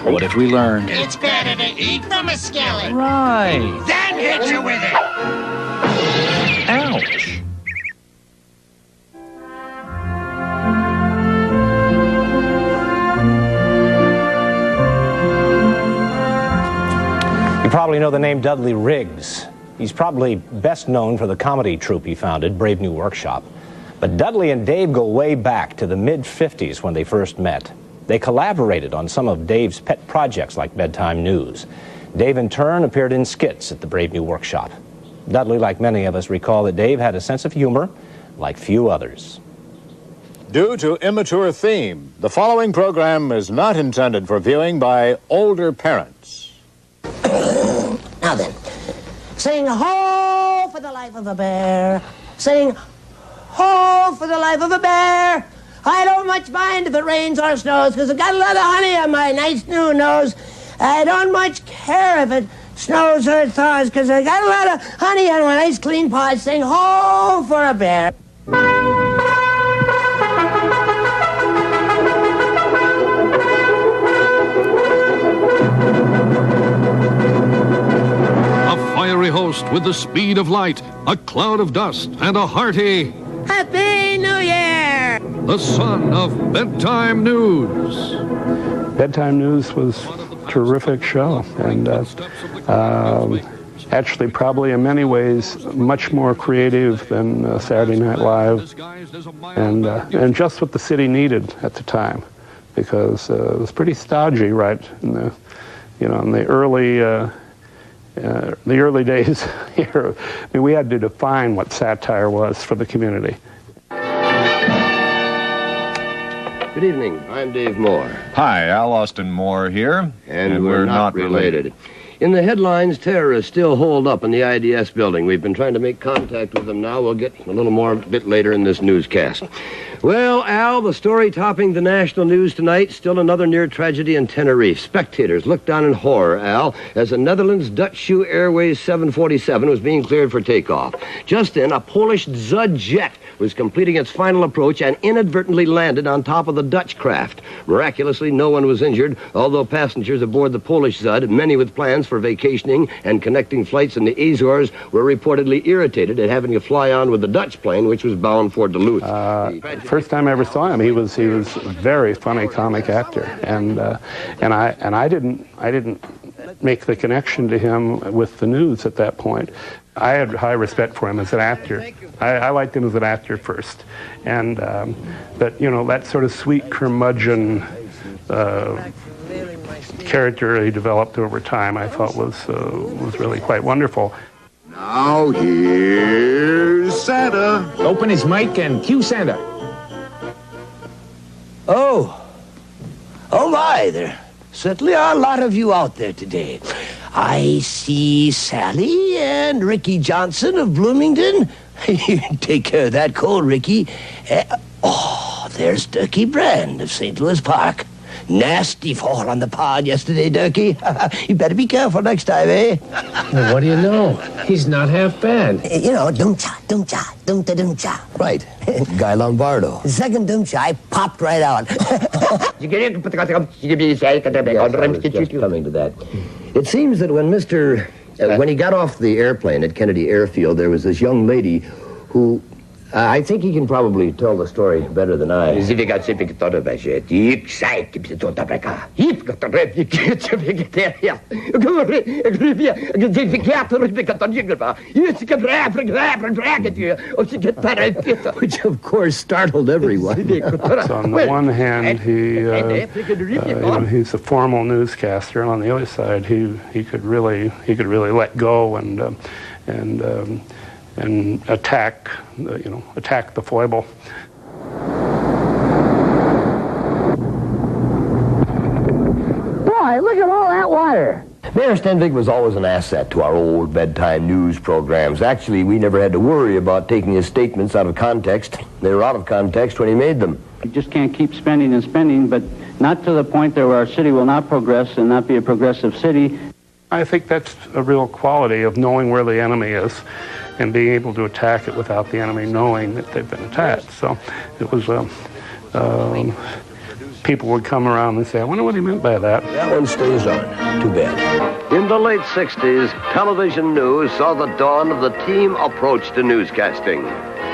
what if we learned? It's better to eat from a skillet. Right. Then hit you with it. Ouch. You probably know the name Dudley Riggs. He's probably best known for the comedy troupe he founded, Brave New Workshop. But Dudley and Dave go way back to the mid-50s when they first met. They collaborated on some of Dave's pet projects like Bedtime News. Dave, in turn, appeared in skits at the Brave New Workshop. Dudley, like many of us, recall that Dave had a sense of humor like few others. Due to immature theme, the following program is not intended for viewing by older parents. Now then, sing ho for the life of a bear. Sing ho for the life of a bear. I don't much mind if it rains or snows, because I got a lot of honey on my nice new nose. I don't much care if it snows or it thaws, because I got a lot of honey on my nice clean paws. Sing ho for a bear. A fiery host with the speed of light, a cloud of dust, and a hearty Happy New Year! the son of Bedtime News. Bedtime News was a terrific show, and actually probably in many ways much more creative than Saturday Night Live, and just what the city needed at the time, because it was pretty stodgy right in the, in the early days here. I mean, we had to define what satire was for the community. Good evening. I'm Dave Moore. Hi, Al Austin Moore here. And we're not related. In the headlines, terrorists still holed up in the IDS building. We've been trying to make contact with them now. We'll get a little more a bit later in this newscast. Well, Al, the story topping the national news tonight, still another near tragedy in Tenerife. Spectators looked on in horror, Al, as the Netherlands Dutch Shoe Airways 747 was being cleared for takeoff. Just then, a Polish Zud jet was completing its final approach and inadvertently landed on top of the Dutch craft. Miraculously, no one was injured, although passengers aboard the Polish Zud, many with plans for vacationing and connecting flights in the Azores, were reportedly irritated at having to fly on with the Dutch plane, which was bound for Duluth. First time I ever saw him, he was a very funny comic actor, and I didn't make the connection to him with the news at that point. I had high respect for him as an actor. I liked him as an actor first, and but that sort of sweet curmudgeon character he developed over time, I thought was really quite wonderful. Now here's Santa. Open his mic and cue Santa. Oh my, there certainly are a lot of you out there today. I see Sally and Ricky Johnson of Bloomington. Take care of that cold, Ricky. Oh, there's Ducky Brand of St. Louis Park. Nasty fall on the pond yesterday, Ducky. You better be careful next time, eh? Well, what do you know? He's not half bad. You know, dum-cha, dum-cha, dum-ta, dum-cha. Right. Guy Lombardo. Second dum-cha, I popped right out. Yes, just coming to that. It seems that when when he got off the airplane at Kennedy Airfield, there was this young lady who... I think he can probably tell the story better than I. Which, of course, startled everyone. So on the one hand, he's a formal newscaster, and on the other side, he could really let go and attack the foible. Boy, look at all that water. Mayor Stenvig was always an asset to our old bedtime news programs. Actually, we never had to worry about taking his statements out of context. They were out of context when he made them. You just can't keep spending and spending, but not to the point there where our city will not progress and not be a progressive city. I think that's a real quality of knowing where the enemy is and being able to attack it without the enemy knowing that they've been attacked. So it was, people would come around and say, I wonder what he meant by that. That one stays on. Too bad. In the late 60s, television news saw the dawn of the team approach to newscasting.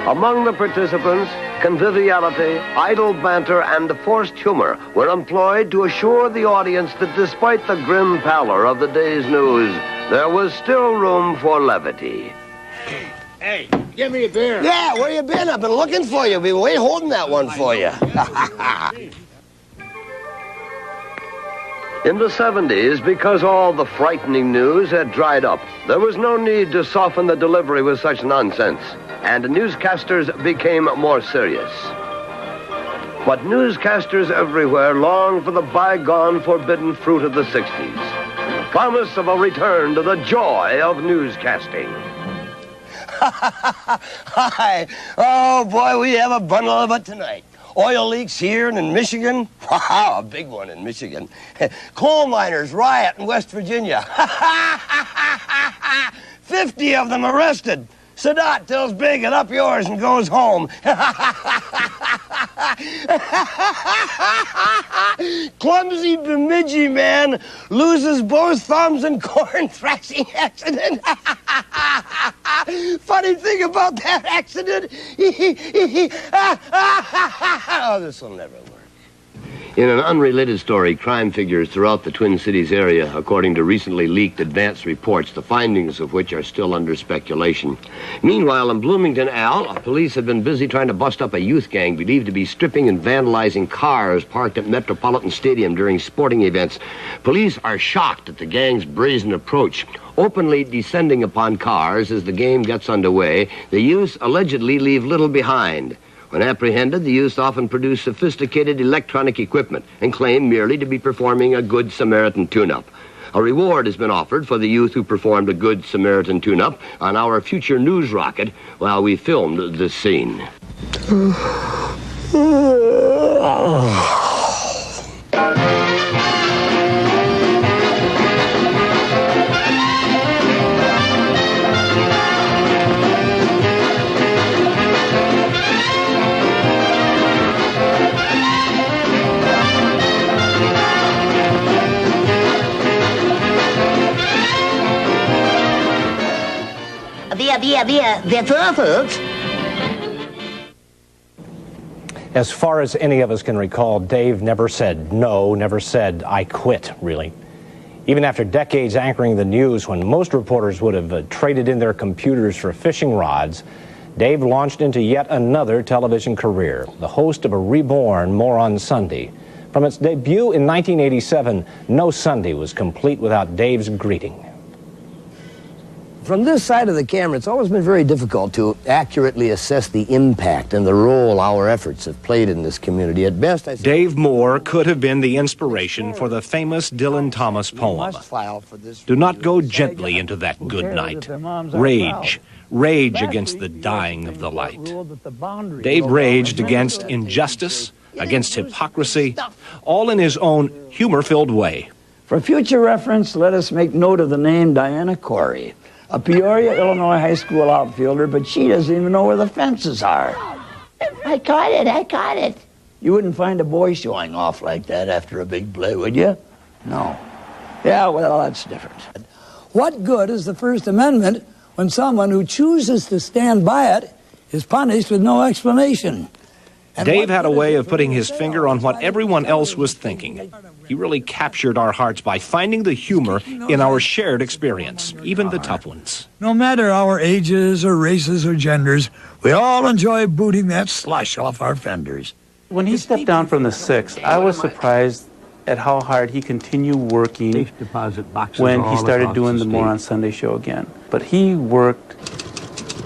Among the participants, conviviality, idle banter, and forced humor were employed to assure the audience that despite the grim pallor of the day's news, there was still room for levity. Hey, give me a beer. Yeah, where you been? I've been looking for you. We've been holding that one for you. In the 70s, because all the frightening news had dried up, there was no need to soften the delivery with such nonsense, and newscasters became more serious. But newscasters everywhere longed for the bygone forbidden fruit of the 60s. Promise of a return to the joy of newscasting. Hi. Oh, boy, we have a bundle of it tonight. Oil leaks here and in Michigan. Wow, a big one in Michigan. Coal miners riot in West Virginia. 50 of them arrested. Sadat tells Big and up yours and goes home. Clumsy Bemidji man loses both thumbs in corn thrashing accident. Funny thing about that accident, oh, this will never work. In an unrelated story, crime figures throughout the Twin Cities area, according to recently leaked advance reports, the findings of which are still under speculation. Meanwhile, in Bloomington, police have been busy trying to bust up a youth gang believed to be stripping and vandalizing cars parked at Metropolitan Stadium during sporting events. Police are shocked at the gang's brazen approach, openly descending upon cars as the game gets underway. The youths allegedly leave little behind. When apprehended, the youths often produce sophisticated electronic equipment and claim merely to be performing a Good Samaritan tune-up. A reward has been offered for the youth who performed a Good Samaritan tune-up on our future news rocket while we filmed this scene. As far as any of us can recall, Dave never said no, never said, I quit, really. Even after decades anchoring the news when most reporters would have traded in their computers for fishing rods, Dave launched into yet another television career, the host of a reborn More on Sunday. From its debut in 1987, no Sunday was complete without Dave's greeting. From this side of the camera, it's always been very difficult to accurately assess the impact and the role our efforts have played in this community. At best, I think Dave Moore could have been the inspiration for the famous Dylan Thomas poem. Do not go gently into that good night. Rage. Rage against the dying of the light. Dave raged against injustice, against hypocrisy, all in his own humor-filled way. For future reference, let us make note of the name Diana Corey, a Peoria, Illinois high school outfielder, but she doesn't even know where the fences are. I caught it. You wouldn't find a boy showing off like that after a big play, would you? No. Yeah, well, that's different. What good is the First Amendment when someone who chooses to stand by it is punished with no explanation? Dave had a way of putting his finger on what everyone else was thinking. He really captured our hearts by finding the humor in our shared experience, even the tough ones. No matter our ages or races or genders, we all enjoy booting that slush off our fenders. When he stepped down from the sixth, I was surprised at how hard he continued working when he started doing the More on Sunday show again. But he worked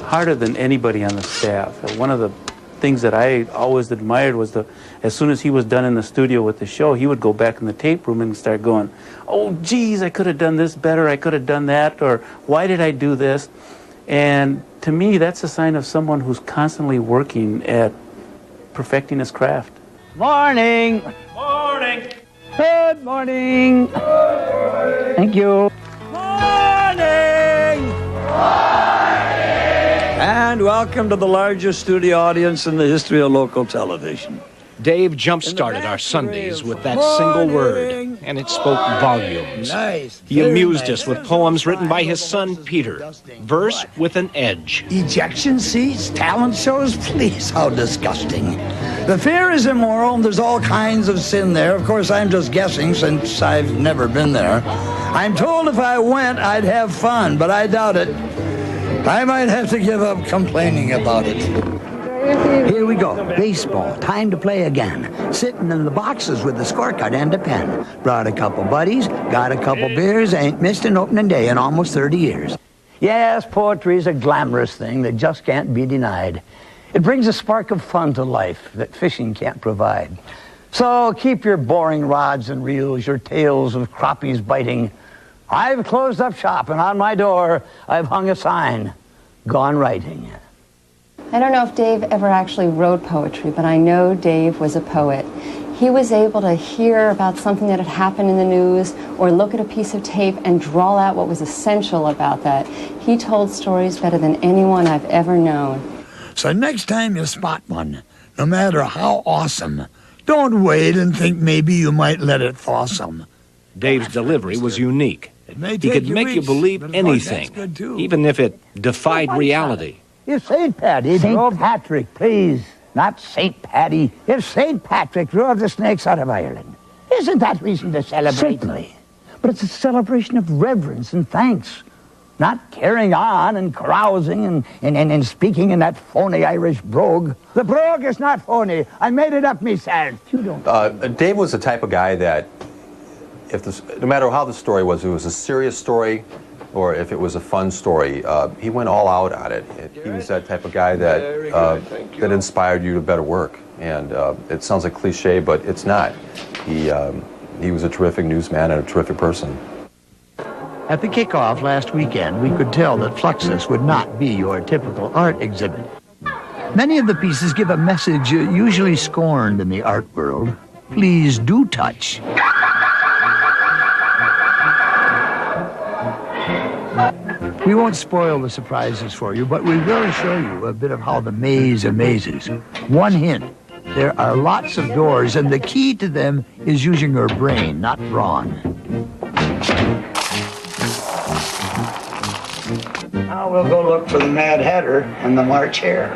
harder than anybody on the staff. One of the things that I always admired was as soon as he was done in the studio with the show, he would go back in the tape room and start going, oh, geez, I could have done this better, I could have done that, or why did I do this? And to me, that's a sign of someone who's constantly working at perfecting his craft. Morning. Morning. Good morning. Thank you. Morning. And welcome to the largest studio audience in the history of local television. Dave jump-started our Sundays with that single word, and it spoke volumes. He amused us with poems written by his son, Peter, verse with an edge. Ejection seats, talent shows, please, how disgusting. The fair is immoral, and there's all kinds of sin there. Of course, I'm just guessing since I've never been there. I'm told if I went, I'd have fun, but I doubt it. I might have to give up complaining about it. Here we go. Baseball. Time to play again. Sitting in the boxes with the scorecard and a pen. Brought a couple buddies, got a couple beers, ain't missed an opening day in almost 30 years. Yes, poetry is a glamorous thing that just can't be denied. It brings a spark of fun to life that fishing can't provide. So keep your boring rods and reels, your tales of crappies biting. I've closed up shop, and on my door, I've hung a sign, gone writing. I don't know if Dave ever actually wrote poetry, but I know Dave was a poet. He was able to hear about something that had happened in the news or look at a piece of tape and draw out what was essential about that. He told stories better than anyone I've ever known. So next time you spot one, no matter how awesome, don't wait and think maybe you might let it thaw some. Dave's delivery was unique. He could make you believe anything, even if it defied reality. If St. Paddy... St. Patrick, please. Not St. Paddy. If St. Patrick drove the snakes out of Ireland, isn't that reason to celebrate? Certainly. But it's a celebration of reverence and thanks. Not carrying on and carousing and speaking in that phony Irish brogue. The brogue is not phony. I made it up myself. You don't... Dave was the type of guy that, no matter how the story was, if it was a serious story or if it was a fun story, he went all out on it. He was that type of guy that inspired you to better work. And it sounds like cliche, but it's not. He was a terrific newsman and a terrific person. At the kickoff last weekend, we could tell that Fluxus would not be your typical art exhibit. Many of the pieces give a message usually scorned in the art world. Please do touch. We won't spoil the surprises for you, but we will show you a bit of how the maze amazes. One hint, there are lots of doors, and the key to them is using your brain, not brawn. Now we'll go look for the Mad Hatter and the March Hare.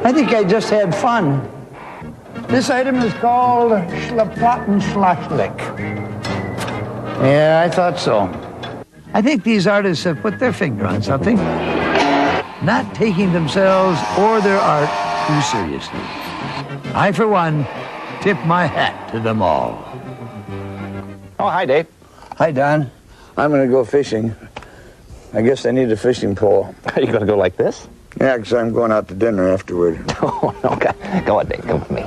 I think I just had fun. This item is called Schlaplatten-Schlachlik. Yeah, I thought so. I think these artists have put their finger on something. Not taking themselves or their art too seriously. I, for one, tip my hat to them all. Oh, hi, Dave. Hi, Don. I'm going to go fishing. I guess I need a fishing pole. Are you going to go like this? Yeah, because I'm going out to dinner afterward. Oh, okay. Go on, Dave. Come with me.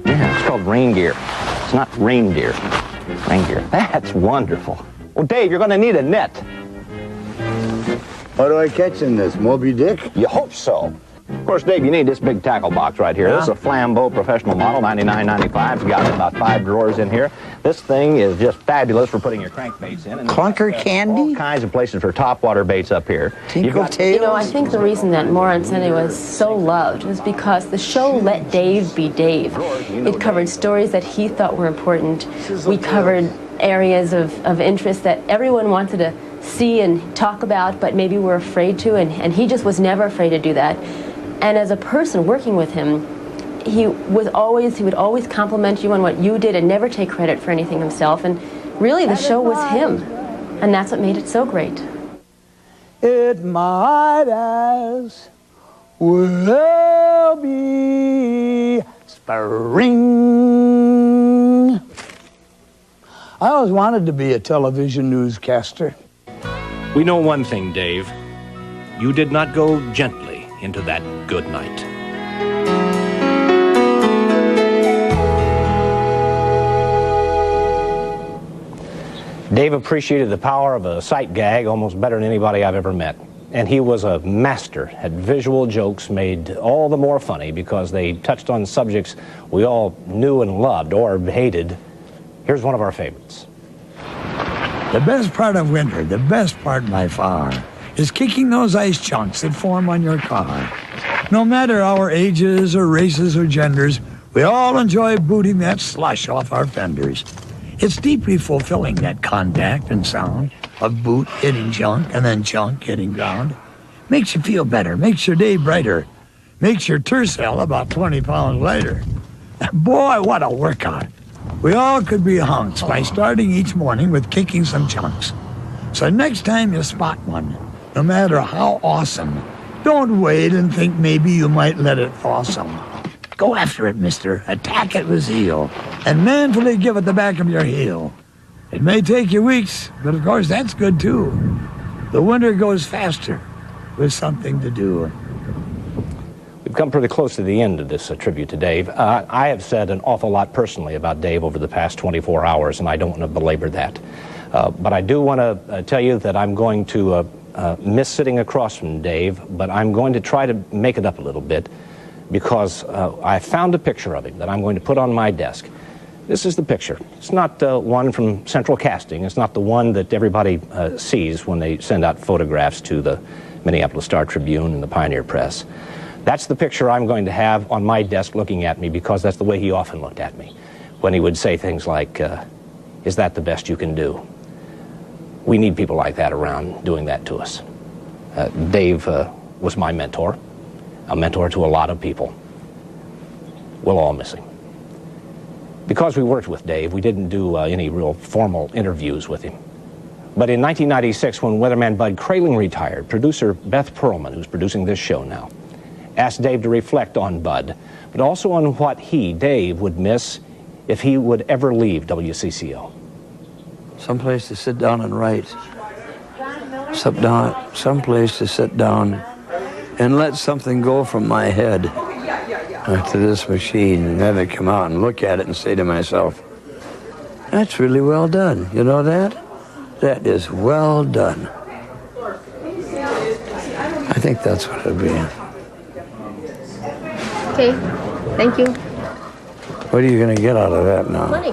Yeah, it's called reindeer. It's not reindeer. Reindeer. That's wonderful. Well, Dave, you're going to need a net. What do I catch in this, Moby Dick? You hope so. Of course, Dave, you need this big tackle box right here. Yeah? This is a Flambeau professional model, $99.95. It's got about 5 drawers in here. This thing is just fabulous for putting your crankbaits in. And Clunker candy? All kinds of places for topwater baits up here. Tinkle tails? You know, I think the reason that More on Sunday was so loved was because the show let Dave be Dave. It covered stories that he thought were important. We covered areas of interest that everyone wanted to see and talk about, but maybe were afraid to, and he just was never afraid to do that. And as a person working with him, he would always compliment you on what you did and never take credit for anything himself. And really, the show was him, and that's what made it so great. It might as well be spring. I always wanted to be a television newscaster. We know one thing, Dave. You did not go gently into that good night. Dave appreciated the power of a sight gag almost better than anybody I've ever met. And he was a master at visual jokes made all the more funny because they touched on subjects we all knew and loved or hated. Here's one of our favorites. The best part of winter, the best part by far, is kicking those ice chunks that form on your car. No matter our ages or races or genders, we all enjoy booting that slush off our fenders. It's deeply fulfilling, that contact and sound of boot hitting junk and then junk hitting ground. Makes you feel better, makes your day brighter, makes your tercel about 20 pounds lighter. Boy, what a workout. We all could be hunks by starting each morning with kicking some chunks. So next time you spot one, no matter how awesome, don't wait and think maybe you might let it thaw some. Go after it, mister. Attack it with zeal. And manfully give it the back of your heel. It may take you weeks, but of course that's good too. The winter goes faster with something to do. We've come pretty close to the end of this tribute to Dave. I have said an awful lot personally about Dave over the past 24 hours, and I don't want to belabor that. But I do want to tell you that I'm going to miss sitting across from Dave, but I'm going to try to make it up a little bit because I found a picture of him that I'm going to put on my desk. This is the picture. It's not one from Central Casting. It's not the one that everybody sees when they send out photographs to the Minneapolis Star-Tribune and the Pioneer Press. That's the picture I'm going to have on my desk looking at me because that's the way he often looked at me when he would say things like, is that the best you can do? We need people like that around doing that to us. Dave was my mentor, a mentor to a lot of people. We'll all miss him. Because we worked with Dave, we didn't do any real formal interviews with him. But in 1996, when weatherman Bud Kraling retired, producer Beth Perlman, who's producing this show now, asked Dave to reflect on Bud, but also on what he, Dave, would miss if he would ever leave WCCO. Someplace to sit down and write. Someplace to sit down and let something go from my head to this machine and have it come out and look at it and say to myself, that's really well done. You know that? That is well done. I think that's what it'll be. Okay, thank you. What are you going to get out of that now? Money.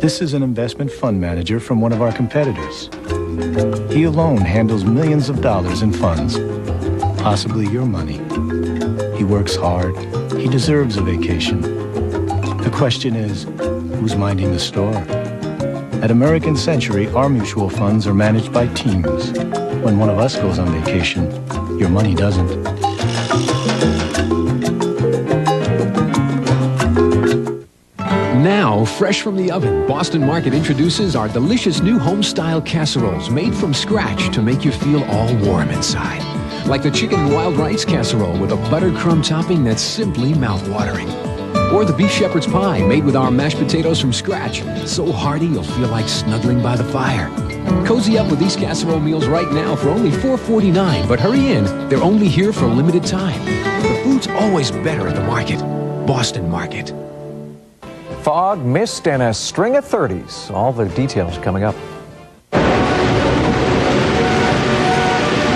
This is an investment fund manager from one of our competitors. He alone handles millions of dollars in funds, possibly your money. He works hard. He deserves a vacation. The question is, who's minding the store? At American Century, our mutual funds are managed by teams. When one of us goes on vacation, your money doesn't. Now, fresh from the oven, Boston Market introduces our delicious new home-style casseroles made from scratch to make you feel all warm inside. Like the chicken and wild rice casserole with a buttercrumb topping that's simply mouth-watering. Or the beef shepherd's pie made with our mashed potatoes from scratch, so hearty you'll feel like snuggling by the fire. Cozy up with these casserole meals right now for only $4.49, but hurry in, they're only here for a limited time. The food's always better at the market. Boston Market. Fog, mist, and a string of 30s. All the details coming up.